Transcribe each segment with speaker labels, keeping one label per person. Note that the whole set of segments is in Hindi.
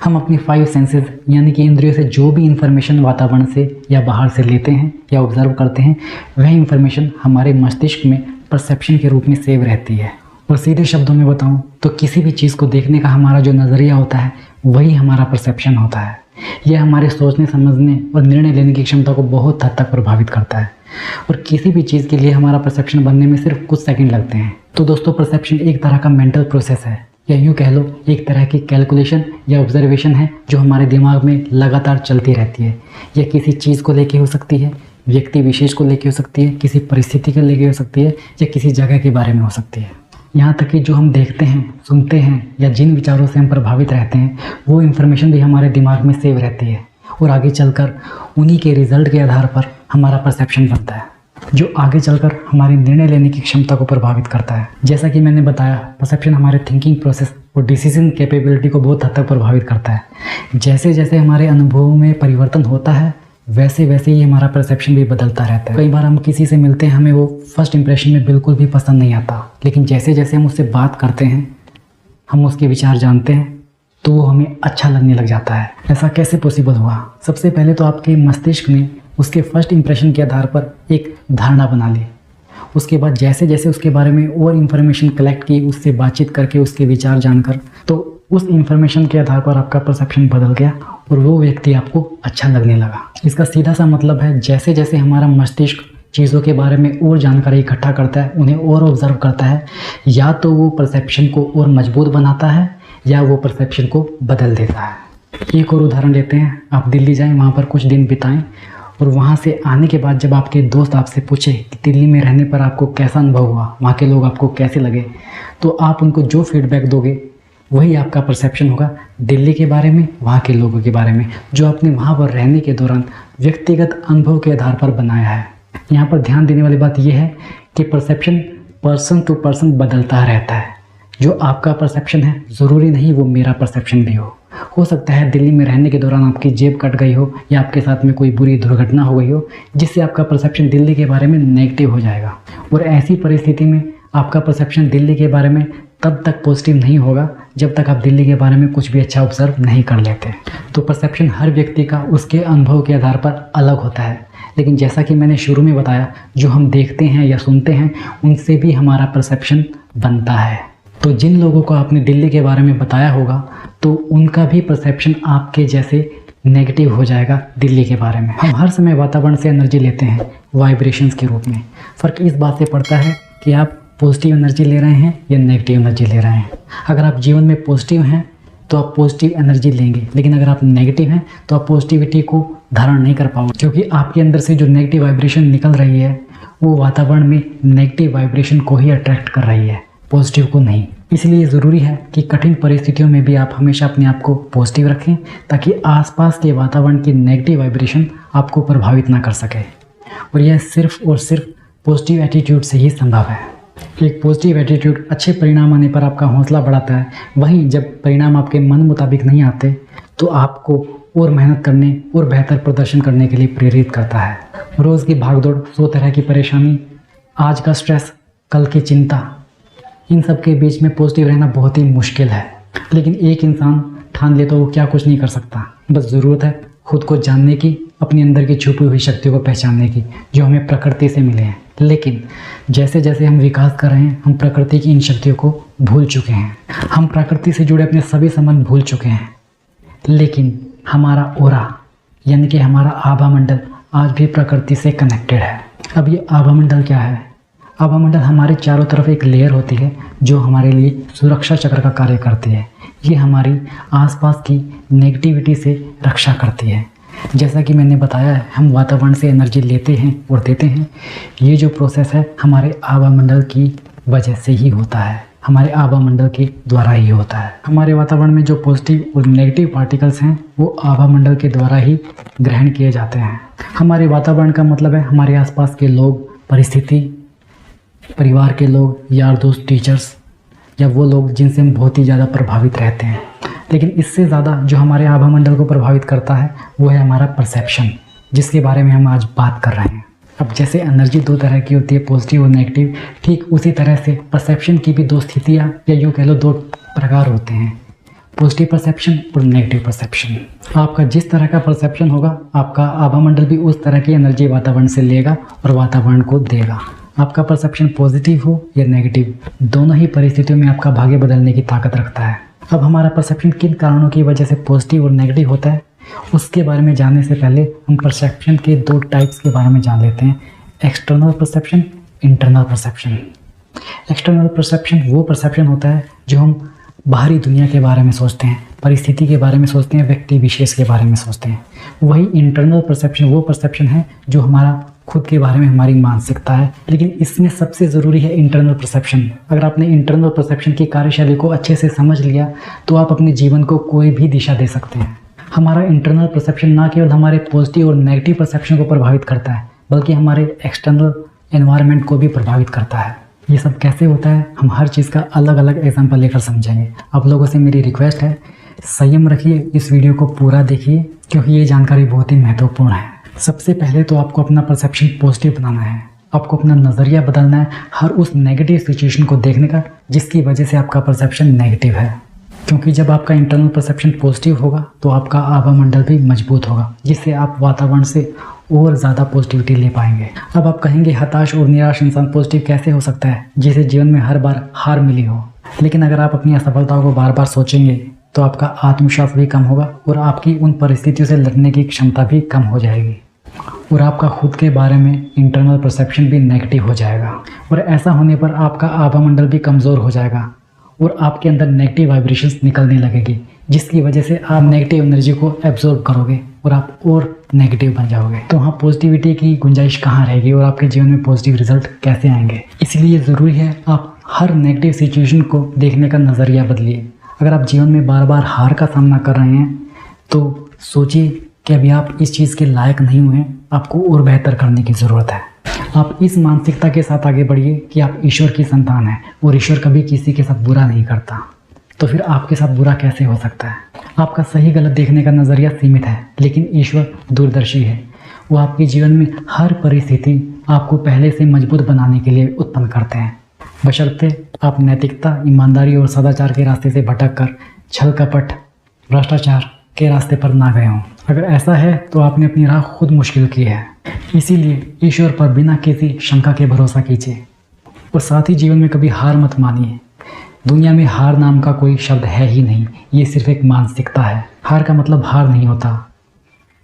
Speaker 1: हम अपनी 5 सेंसेस यानी कि इंद्रियों से जो भी इंफॉर्मेशन वातावरण से या बाहर से लेते हैं या ऑब्जर्व करते हैं, वह इंफॉर्मेशन हमारे मस्तिष्क में परसेप्शन के रूप में सेव रहती है। और सीधे शब्दों में बताऊं तो किसी भी चीज़ को देखने का हमारा जो नज़रिया होता है वही हमारा परसेप्शन होता है। यह हमारे सोचने, समझने और निर्णय लेने की क्षमता को बहुत हद तक प्रभावित करता है और किसी भी चीज़ के लिए हमारा परसेप्शन बनने में सिर्फ कुछ सेकंड लगते हैं। तो दोस्तों, परसेप्शन एक तरह का मेंटल प्रोसेस है, या यूँ कह लो एक तरह की कैलकुलेशन या ऑब्जर्वेशन है जो हमारे दिमाग में लगातार चलती रहती है। यह किसी चीज़ को लेके हो सकती है, व्यक्ति विशेष को लेके हो सकती है, किसी परिस्थिति को लेके हो सकती है, या किसी जगह के बारे में हो सकती है। यहाँ तक कि जो हम देखते हैं, सुनते हैं या जिन विचारों से हम प्रभावित रहते हैं, वो इन्फॉर्मेशन भी हमारे दिमाग में सेव रहती है और आगे चलकर उन्हीं के रिजल्ट के आधार पर हमारा परसेप्शन बनता है, जो आगे चलकर हमारी निर्णय लेने की क्षमता को प्रभावित करता है। जैसा कि मैंने बताया, परसेप्शन हमारे थिंकिंग प्रोसेस और डिसीजन कैपेबिलिटी को बहुत हद तक प्रभावित करता है। जैसे जैसे हमारे अनुभवों में परिवर्तन होता है, वैसे वैसे ही हमारा परसेप्शन भी बदलता रहता है। कई बार हम किसी से मिलते हैं, हमें वो फर्स्ट इंप्रेशन में बिल्कुल भी पसंद नहीं आता, लेकिन जैसे जैसे हम उससे बात करते हैं, हम उसके विचार जानते हैं, तो वो हमें अच्छा लगने लग जाता है। ऐसा कैसे पॉसिबल हुआ? सबसे पहले तो आपके मस्तिष्क ने उसके फर्स्ट इंप्रेशन के आधार पर एक धारणा बना ली। उसके बाद जैसे जैसे उसके बारे में और इन्फॉर्मेशन कलेक्ट की, उससे बातचीत करके, उसके विचार जानकर, तो उस इन्फॉर्मेशन के आधार पर आपका परसेप्शन बदल गया और वो व्यक्ति आपको अच्छा लगने लगा। इसका सीधा सा मतलब है, जैसे जैसे हमारा मस्तिष्क चीज़ों के बारे में और जानकारी इकट्ठा करता है, उन्हें और ऑब्जर्व करता है, या तो वो परसेप्शन को और मजबूत बनाता है या वो परसेप्शन को बदल देता है। एक और उदाहरण लेते हैं। आप दिल्ली जाएं, वहाँ पर कुछ दिन बिताएं और वहाँ से आने के बाद जब आपके दोस्त आपसे पूछे कि दिल्ली में रहने पर आपको कैसा अनुभव हुआ, वहाँ के लोग आपको कैसे लगे, तो आप उनको जो फीडबैक दोगे वही आपका परसेप्शन होगा दिल्ली के बारे में, वहाँ के लोगों के बारे में, जो आपने वहाँ पर रहने के दौरान व्यक्तिगत अनुभव के आधार पर बनाया है। यहाँ पर ध्यान देने वाली बात यह है कि परसेप्शन पर्सन टू पर्सन बदलता रहता है। जो आपका परसेप्शन है, ज़रूरी नहीं वो मेरा परसेप्शन भी हो सकता है दिल्ली में रहने के दौरान आपकी जेब कट गई हो या आपके साथ में कोई बुरी दुर्घटना हो गई हो, जिससे आपका परसेप्शन दिल्ली के बारे में नेगेटिव हो जाएगा। और ऐसी परिस्थिति में आपका परसेप्शन दिल्ली के बारे में तब तक पॉजिटिव नहीं होगा जब तक आप दिल्ली के बारे में कुछ भी अच्छा ऑब्जर्व नहीं कर लेते। तो परसेप्शन हर व्यक्ति का उसके अनुभव के आधार पर अलग होता है, लेकिन जैसा कि मैंने शुरू में बताया, जो हम देखते हैं या सुनते हैं उनसे भी हमारा परसेप्शन बनता है। तो जिन लोगों को आपने दिल्ली के बारे में बताया होगा, तो उनका भी परसेप्शन आपके जैसे नेगेटिव हो जाएगा दिल्ली के बारे में। हम हर समय वातावरण से एनर्जी लेते हैं वाइब्रेशंस के रूप में। फ़र्क इस बात से पड़ता है कि आप पॉजिटिव एनर्जी ले रहे हैं या नेगेटिव एनर्जी ले रहे हैं। अगर आप जीवन में पॉजिटिव हैं तो आप पॉजिटिव एनर्जी लेंगे, लेकिन अगर आप नेगेटिव हैं तो आप पॉजिटिविटी को धारण नहीं कर पाओगे, क्योंकि आपके अंदर से जो नेगेटिव वाइब्रेशन निकल रही है वो वातावरण में नेगेटिव वाइब्रेशन को ही अट्रैक्ट कर रही है, पॉजिटिव को नहीं। इसलिए ज़रूरी है कि कठिन परिस्थितियों में भी आप हमेशा अपने आप को पॉजिटिव रखें, ताकि आसपास के वातावरण की नेगेटिव वाइब्रेशन आपको प्रभावित ना कर सके। और यह सिर्फ और सिर्फ पॉजिटिव एटीट्यूड से ही संभव है। एक पॉजिटिव एटीट्यूड अच्छे परिणाम आने पर आपका हौसला बढ़ाता है, वहीं जब परिणाम आपके मन मुताबिक नहीं आते तो आपको और मेहनत करने और बेहतर प्रदर्शन करने के लिए प्रेरित करता है। रोज़ की भागदौड़, 100 तरह की परेशानी, आज का स्ट्रेस, कल की चिंता, इन सब के बीच में पॉजिटिव रहना बहुत ही मुश्किल है। लेकिन एक इंसान ठान ले तो वो क्या कुछ नहीं कर सकता। बस ज़रूरत है खुद को जानने की, अपने अंदर की छुपी हुई शक्तियों को पहचानने की, जो हमें प्रकृति से मिले हैं। लेकिन जैसे जैसे हम विकास कर रहे हैं, हम प्रकृति की इन शक्तियों को भूल चुके हैं। हम प्रकृति से जुड़े अपने सभी संबंध भूल चुके हैं। लेकिन हमारा ओरा यानी कि हमारा आभा मंडल आज भी प्रकृति से कनेक्टेड है। अब ये आभा मंडल क्या है? आभा मंडल हमारे चारों तरफ एक लेयर होती है जो हमारे लिए सुरक्षा चक्र का कार्य करती है। ये हमारी आसपास की नेगेटिविटी से रक्षा करती है। जैसा कि मैंने बताया है, हम वातावरण से एनर्जी लेते हैं और देते हैं। ये जो प्रोसेस है हमारे आभा मंडल की वजह से ही होता है, हमारे आभा मंडल के द्वारा ही होता है। हमारे वातावरण में जो पॉजिटिव और नेगेटिव पार्टिकल्स हैं वो आभा मंडल के द्वारा ही ग्रहण किए जाते हैं। हमारे वातावरण का मतलब है हमारे आसपास के लोग, परिस्थिति, परिवार के लोग, यार दोस्त, टीचर्स, या वो लोग जिनसे हम बहुत ही ज़्यादा प्रभावित रहते हैं। लेकिन इससे ज़्यादा जो हमारे आभा मंडल को प्रभावित करता है वो है हमारा परसेप्शन, जिसके बारे में हम आज बात कर रहे हैं। अब जैसे एनर्जी 2 तरह की होती है, पॉजिटिव और नेगेटिव, ठीक उसी तरह से परसेप्शन की भी 2 स्थितियाँ या यूँ कह लो 2 प्रकार होते हैं। पॉजिटिव परसेप्शन और नेगेटिव परसेप्शन। आपका जिस तरह का परसेप्शन होगा, आपका आभामंडल भी उस तरह की एनर्जी वातावरण से लेगा और वातावरण को देगा। आपका परसेप्शन पॉजिटिव हो या नेगेटिव, दोनों ही परिस्थितियों में आपका भाग्य बदलने की ताकत रखता है। अब हमारा परसेप्शन किन कारणों की वजह से पॉजिटिव और नेगेटिव होता है, उसके बारे में जानने से पहले हम परसेप्शन के 2 टाइप्स के बारे में जान लेते हैं, external perception, internal perception. External perception वो परसेप्शन होता है जो हम बाहरी दुनिया के बारे में सोचते हैं, परिस्थिति के बारे में सोचते हैं, व्यक्ति विशेष के बारे में सोचते हैं। वही इंटरनल परसेप्शन वो परसेप्शन है जो हमारा खुद के बारे में हमारी मानसिकता है। लेकिन इसमें सबसे ज़रूरी है इंटरनल परसेप्शन। अगर आपने इंटरनल परसेप्शन की कार्यशैली को अच्छे से समझ लिया तो आप अपने जीवन को कोई भी दिशा दे सकते हैं। हमारा इंटरनल परसेप्शन ना केवल हमारे पॉजिटिव और नेगेटिव परसेप्शन को प्रभावित करता है, बल्कि हमारे एक्सटर्नल एनवायरनमेंट को भी प्रभावित करता है। ये सब कैसे होता है, हम हर चीज़ का अलग अलग एग्जाम्पल लेकर समझेंगे। आप लोगों से मेरी रिक्वेस्ट है, संयम रखिए, इस वीडियो को पूरा देखिए क्योंकि ये जानकारी बहुत ही महत्वपूर्ण है। सबसे पहले तो आपको अपना परसेप्शन पॉजिटिव बनाना है। आपको अपना नज़रिया बदलना है हर उस नेगेटिव सिचुएशन को देखने का जिसकी वजह से आपका परसेप्शन नेगेटिव है। क्योंकि जब आपका इंटरनल परसेप्शन पॉजिटिव होगा तो आपका आभामंडल भी मजबूत होगा, जिससे आप वातावरण से और ज़्यादा पॉजिटिविटी ले पाएंगे। अब आप कहेंगे हताश और निराश इंसान पॉजिटिव कैसे हो सकता है जिसे जीवन में हर बार हार मिली हो। लेकिन अगर आप अपनी असफलताओं को बार बार सोचेंगे तो आपका आत्मविश्वास भी कम होगा और आपकी उन परिस्थितियों से लड़ने की क्षमता भी कम हो जाएगी और आपका खुद के बारे में इंटरनल परसेप्शन भी नेगेटिव हो जाएगा। और ऐसा होने पर आपका आभामंडल भी कमज़ोर हो जाएगा और आपके अंदर नेगेटिव वाइब्रेशंस निकलने लगेगी, जिसकी वजह से आप नेगेटिव एनर्जी को एब्जॉर्ब करोगे और आप और नेगेटिव बन जाओगे। तो वहाँ पॉजिटिविटी की गुंजाइश कहाँ रहेगी और आपके जीवन में पॉजिटिव रिजल्ट कैसे आएंगे। इसलिए ज़रूरी है आप हर नेगेटिव सिचुएशन को देखने का नज़रिया बदलिए। अगर आप जीवन में बार बार हार का सामना कर रहे हैं तो सोचिए कि अभी आप इस चीज़ के लायक नहीं हुए, आपको और बेहतर करने की ज़रूरत है। आप इस मानसिकता के साथ आगे बढ़िए कि आप ईश्वर की संतान हैं और ईश्वर कभी किसी के साथ बुरा नहीं करता, तो फिर आपके साथ बुरा कैसे हो सकता है। आपका सही गलत देखने का नज़रिया सीमित है, लेकिन ईश्वर दूरदर्शी है। वो आपके जीवन में हर परिस्थिति आपको पहले से मजबूत बनाने के लिए उत्पन्न करते हैं, बशर्ते आप नैतिकता, ईमानदारी और सदाचार के रास्ते से भटक कर छल कपट, भ्रष्टाचार के रास्ते पर ना गए हों। अगर ऐसा है तो आपने अपनी राह खुद मुश्किल की है। इसीलिए ईश्वर पर बिना किसी शंका के भरोसा कीजिए और साथ ही जीवन में कभी हार मत मानिए। दुनिया में हार नाम का कोई शब्द है ही नहीं, ये सिर्फ एक मानसिकता है। हार का मतलब हार नहीं होता,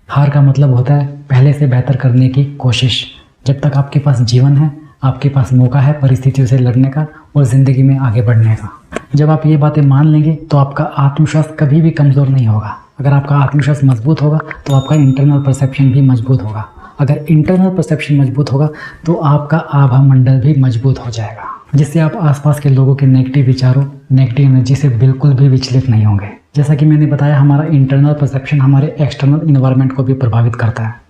Speaker 1: हार का मतलब होता है पहले से बेहतर करने की कोशिश। जब तक आपके पास जीवन है, आपके पास मौका है परिस्थितियों से लड़ने का और ज़िंदगी में आगे बढ़ने का। जब आप ये बातें मान लेंगे तो आपका आत्मविश्वास कभी भी कमज़ोर नहीं होगा। अगर आपका आत्मविश्वास मजबूत होगा तो आपका इंटरनल परसेप्शन भी मजबूत होगा। अगर इंटरनल परसेप्शन मजबूत होगा तो आपका आभामंडल भी मजबूत हो जाएगा, जिससे आप आसपास के लोगों के नेगेटिव विचारों, नेगेटिव एनर्जी से बिल्कुल भी विचलित नहीं होंगे। जैसा कि मैंने बताया, हमारा इंटरनल परसेप्शन हमारे एक्सटर्नल इन्वायरमेंट को भी प्रभावित करता है।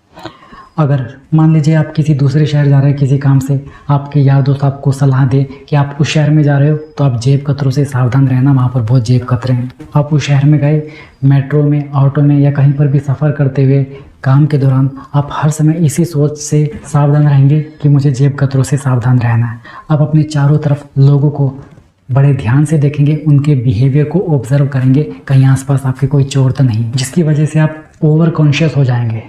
Speaker 1: अगर मान लीजिए आप किसी दूसरे शहर जा रहे हैं किसी काम से, आपके यार दोस्त आपको सलाह दे कि आप उस शहर में जा रहे हो तो आप जेब कतरों से सावधान रहना, वहाँ पर बहुत जेब कतरे हैं। आप उस शहर में गए, मेट्रो में, ऑटो में या कहीं पर भी सफ़र करते हुए काम के दौरान आप हर समय इसी सोच से सावधान रहेंगे कि मुझे जेब कतरों से सावधान रहना है। आप अपने चारों तरफ लोगों को बड़े ध्यान से देखेंगे, उनके बिहेवियर को ऑब्जर्व करेंगे, कहीं आसपास आपके कोई चोर तो नहीं, जिसकी वजह से आप ओवर कॉन्शियस हो जाएंगे।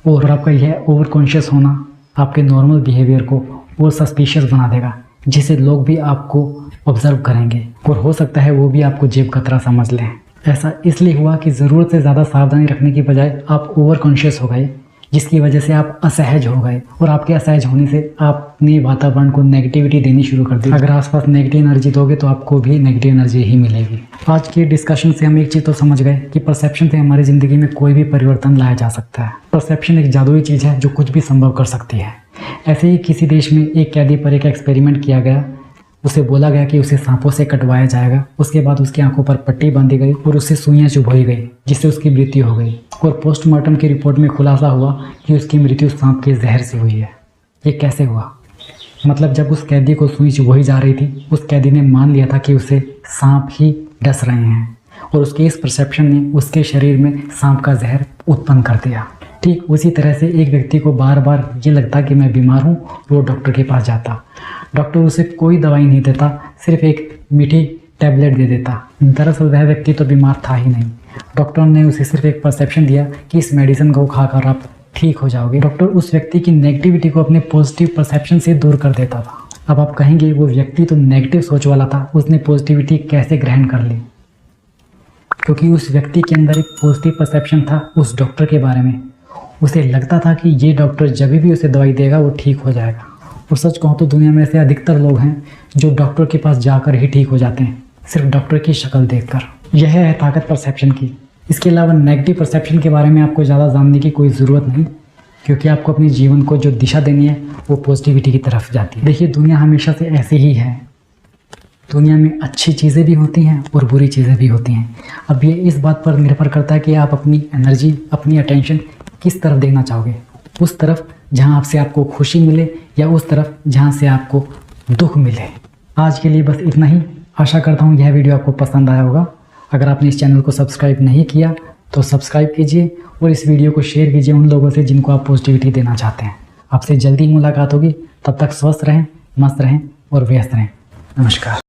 Speaker 1: और आपका यह ओवर कॉन्शियस होना आपके नॉर्मल बिहेवियर को और सस्पिशियस बना देगा, जिससे लोग भी आपको ऑब्जर्व करेंगे और हो सकता है वो भी आपको जेब कतरा समझ लें। ऐसा इसलिए हुआ कि ज़रूरत से ज़्यादा सावधानी रखने की बजाय आप ओवर कॉन्शियस हो गए, जिसकी वजह से आप असहज हो गए और आपके असहज होने से आपने वातावरण को नेगेटिविटी देनी शुरू कर दी। अगर आसपास नेगेटिव एनर्जी दोगे तो आपको भी नेगेटिव एनर्जी ही मिलेगी। आज के डिस्कशन से हम एक चीज़ तो समझ गए कि परसेप्शन से हमारी ज़िंदगी में कोई भी परिवर्तन लाया जा सकता है। परसेप्शन एक जादुई चीज़ है जो कुछ भी संभव कर सकती है। ऐसे ही किसी देश में एक कैदी पर एक एक्सपेरिमेंट किया गया। उसे बोला गया कि उसे सांपों से कटवाया जाएगा। उसके बाद उसकी आंखों पर पट्टी बांधी गई और उससे सुइयां चुभोई गई, जिससे उसकी मृत्यु हो गई। और पोस्टमार्टम की रिपोर्ट में खुलासा हुआ कि उसकी मृत्यु सांप के जहर से हुई है। ये कैसे हुआ? मतलब जब उस कैदी को सुई चुभोई जा रही थी, उस कैदी ने मान लिया था कि उसे सांप ही डस रहे हैं और उसके इस परसेप्शन ने उसके शरीर में सांप का जहर उत्पन्न कर दिया। ठीक उसी तरह से एक व्यक्ति को बार बार ये लगता कि मैं बीमार हूँ, वो डॉक्टर के पास जाता। डॉक्टर उसे कोई दवाई नहीं देता, सिर्फ एक मीठी टैबलेट दे देता। दरअसल वह व्यक्ति तो बीमार था ही नहीं। डॉक्टर ने उसे सिर्फ एक परसेप्शन दिया कि इस मेडिसिन को खाकर आप ठीक हो जाओगे। डॉक्टर उस व्यक्ति की नेगेटिविटी को अपने पॉजिटिव परसेप्शन से दूर कर देता था। अब आप कहेंगे वो व्यक्ति तो नेगेटिव सोच वाला था, उसने पॉजिटिविटी कैसे ग्रहण कर ली? क्योंकि उस व्यक्ति के अंदर एक पॉजिटिव परसेप्शन था उस डॉक्टर के बारे में। उसे लगता था कि ये डॉक्टर जब भी उसे दवाई देगा वो ठीक हो जाएगा। और सच कहूँ तो दुनिया में ऐसे अधिकतर लोग हैं जो डॉक्टर के पास जाकर ही ठीक हो जाते हैं, सिर्फ डॉक्टर की शक्ल देखकर। यह है ताकत परसेप्शन की। इसके अलावा नेगेटिव परसेप्शन के बारे में आपको ज़्यादा जानने की कोई ज़रूरत नहीं, क्योंकि आपको अपने जीवन को जो दिशा देनी है वो पॉजिटिविटी की तरफ जाती है। देखिए, दुनिया हमेशा से ऐसी ही है। दुनिया में अच्छी चीज़ें भी होती हैं और बुरी चीज़ें भी होती हैं। अब ये इस बात पर निर्भर करता है कि आप अपनी एनर्जी, अपनी अटेंशन किस तरफ देना चाहोगे। उस तरफ जहाँ आपसे आपको खुशी मिले या उस तरफ जहाँ से आपको दुख मिले। आज के लिए बस इतना ही। आशा करता हूँ यह वीडियो आपको पसंद आया होगा। अगर आपने इस चैनल को सब्सक्राइब नहीं किया तो सब्सक्राइब कीजिए और इस वीडियो को शेयर कीजिए उन लोगों से जिनको आप पॉजिटिविटी देना चाहते हैं। आपसे जल्दी मुलाकात होगी। तब तक स्वस्थ रहें, मस्त रहें और व्यस्त रहें। नमस्कार।